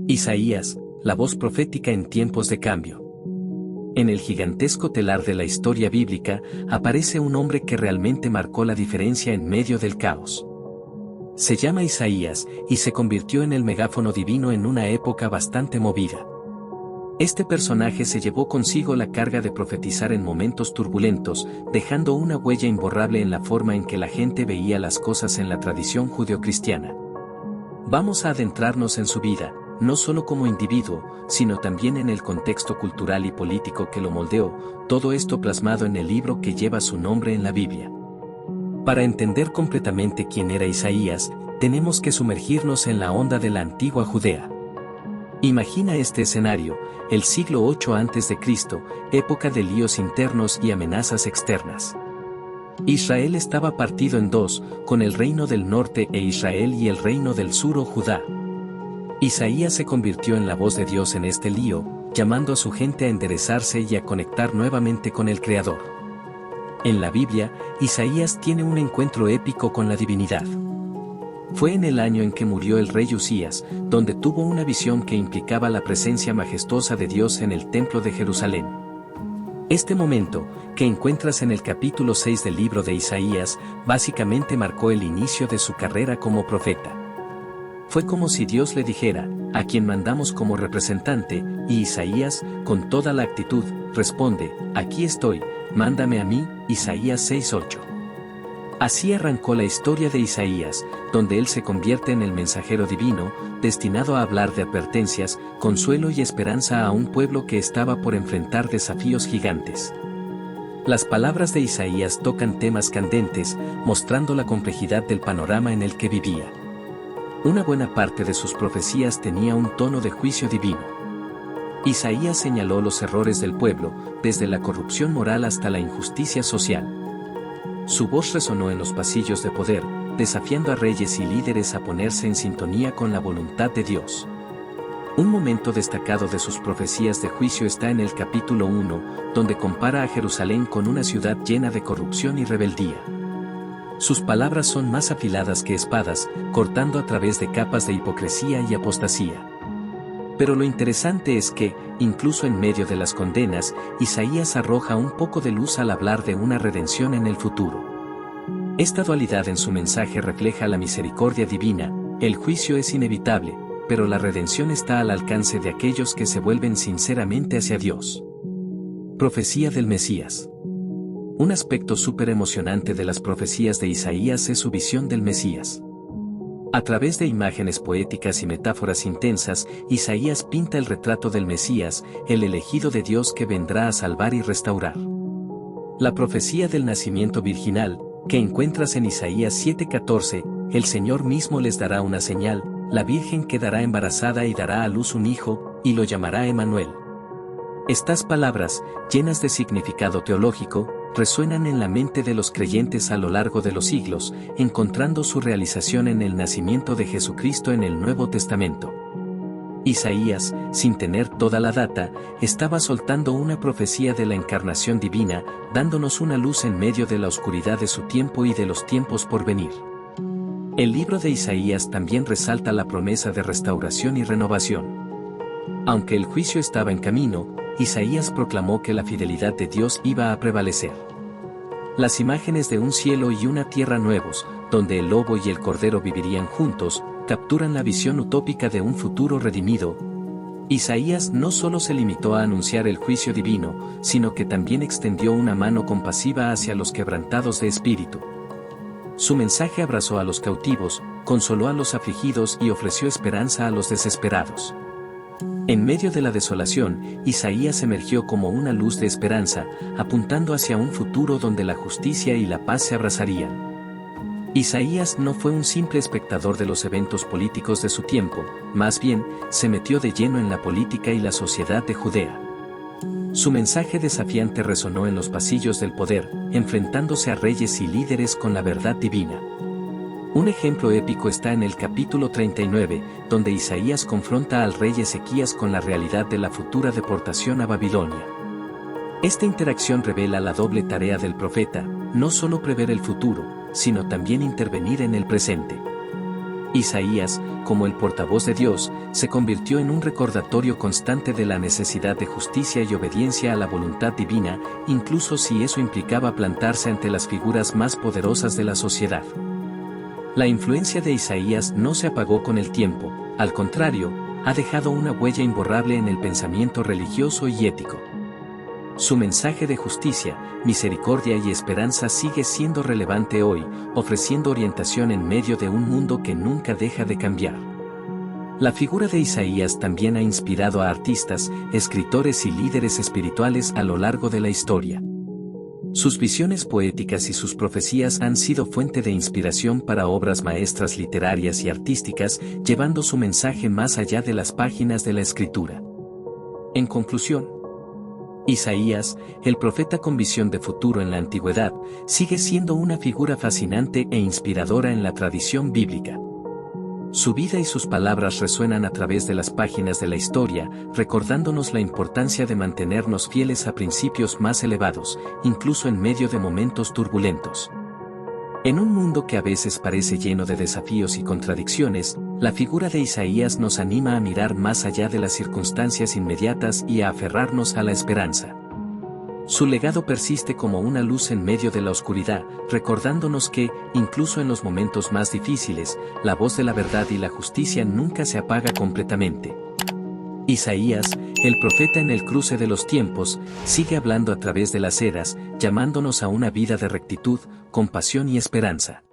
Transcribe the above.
Isaías, la voz profética en tiempos de cambio. En el gigantesco telar de la historia bíblica, aparece un hombre que realmente marcó la diferencia en medio del caos. Se llama Isaías, y se convirtió en el megáfono divino en una época bastante movida. Este personaje se llevó consigo la carga de profetizar en momentos turbulentos, dejando una huella imborrable en la forma en que la gente veía las cosas en la tradición judeocristiana. Vamos a adentrarnos en su vida, no solo como individuo, sino también en el contexto cultural y político que lo moldeó, todo esto plasmado en el libro que lleva su nombre en la Biblia. Para entender completamente quién era Isaías, tenemos que sumergirnos en la onda de la antigua Judea. Imagina este escenario, el siglo 8 a.C., época de líos internos y amenazas externas. Israel estaba partido en dos, con el reino del norte e Israel y el reino del sur o Judá. Isaías se convirtió en la voz de Dios en este lío, llamando a su gente a enderezarse y a conectar nuevamente con el Creador. En la Biblia, Isaías tiene un encuentro épico con la divinidad. Fue en el año en que murió el rey Usías, donde tuvo una visión que implicaba la presencia majestuosa de Dios en el templo de Jerusalén. Este momento, que encuentras en el capítulo 6 del libro de Isaías, básicamente marcó el inicio de su carrera como profeta. Fue como si Dios le dijera, a quien mandamos como representante, y Isaías, con toda la actitud, responde, aquí estoy, mándame a mí, Isaías 6:8. Así arrancó la historia de Isaías, donde él se convierte en el mensajero divino, destinado a hablar de advertencias, consuelo y esperanza a un pueblo que estaba por enfrentar desafíos gigantes. Las palabras de Isaías tocan temas candentes, mostrando la complejidad del panorama en el que vivía. Una buena parte de sus profecías tenía un tono de juicio divino. Isaías señaló los errores del pueblo, desde la corrupción moral hasta la injusticia social. Su voz resonó en los pasillos de poder, desafiando a reyes y líderes a ponerse en sintonía con la voluntad de Dios. Un momento destacado de sus profecías de juicio está en el capítulo 1, donde compara a Jerusalén con una ciudad llena de corrupción y rebeldía. Sus palabras son más afiladas que espadas, cortando a través de capas de hipocresía y apostasía. Pero lo interesante es que, incluso en medio de las condenas, Isaías arroja un poco de luz al hablar de una redención en el futuro. Esta dualidad en su mensaje refleja la misericordia divina, el juicio es inevitable, pero la redención está al alcance de aquellos que se vuelven sinceramente hacia Dios. Profecía del Mesías. Un aspecto súper emocionante de las profecías de Isaías es su visión del Mesías. A través de imágenes poéticas y metáforas intensas, Isaías pinta el retrato del Mesías, el elegido de Dios que vendrá a salvar y restaurar. La profecía del nacimiento virginal, que encuentras en Isaías 7:14, el Señor mismo les dará una señal, la Virgen quedará embarazada y dará a luz un hijo, y lo llamará Emmanuel. Estas palabras, llenas de significado teológico, resuenan en la mente de los creyentes a lo largo de los siglos, encontrando su realización en el nacimiento de Jesucristo en el Nuevo Testamento. Isaías, sin tener toda la data, estaba soltando una profecía de la encarnación divina, dándonos una luz en medio de la oscuridad de su tiempo y de los tiempos por venir. El libro de Isaías también resalta la promesa de restauración y renovación. Aunque el juicio estaba en camino, Isaías proclamó que la fidelidad de Dios iba a prevalecer. Las imágenes de un cielo y una tierra nuevos, donde el lobo y el cordero vivirían juntos, capturan la visión utópica de un futuro redimido. Isaías no solo se limitó a anunciar el juicio divino, sino que también extendió una mano compasiva hacia los quebrantados de espíritu. Su mensaje abrazó a los cautivos, consoló a los afligidos y ofreció esperanza a los desesperados. En medio de la desolación, Isaías emergió como una luz de esperanza, apuntando hacia un futuro donde la justicia y la paz se abrazarían. Isaías no fue un simple espectador de los eventos políticos de su tiempo, más bien, se metió de lleno en la política y la sociedad de Judea. Su mensaje desafiante resonó en los pasillos del poder, enfrentándose a reyes y líderes con la verdad divina. Un ejemplo épico está en el capítulo 39, donde Isaías confronta al rey Ezequías con la realidad de la futura deportación a Babilonia. Esta interacción revela la doble tarea del profeta, no solo prever el futuro, sino también intervenir en el presente. Isaías, como el portavoz de Dios, se convirtió en un recordatorio constante de la necesidad de justicia y obediencia a la voluntad divina, incluso si eso implicaba plantarse ante las figuras más poderosas de la sociedad. La influencia de Isaías no se apagó con el tiempo, al contrario, ha dejado una huella imborrable en el pensamiento religioso y ético. Su mensaje de justicia, misericordia y esperanza sigue siendo relevante hoy, ofreciendo orientación en medio de un mundo que nunca deja de cambiar. La figura de Isaías también ha inspirado a artistas, escritores y líderes espirituales a lo largo de la historia. Sus visiones poéticas y sus profecías han sido fuente de inspiración para obras maestras literarias y artísticas, llevando su mensaje más allá de las páginas de la Escritura. En conclusión, Isaías, el profeta con visión de futuro en la antigüedad, sigue siendo una figura fascinante e inspiradora en la tradición bíblica. Su vida y sus palabras resuenan a través de las páginas de la historia, recordándonos la importancia de mantenernos fieles a principios más elevados, incluso en medio de momentos turbulentos. En un mundo que a veces parece lleno de desafíos y contradicciones, la figura de Isaías nos anima a mirar más allá de las circunstancias inmediatas y a aferrarnos a la esperanza. Su legado persiste como una luz en medio de la oscuridad, recordándonos que, incluso en los momentos más difíciles, la voz de la verdad y la justicia nunca se apaga completamente. Isaías, el profeta en el cruce de los tiempos, sigue hablando a través de las eras, llamándonos a una vida de rectitud, compasión y esperanza.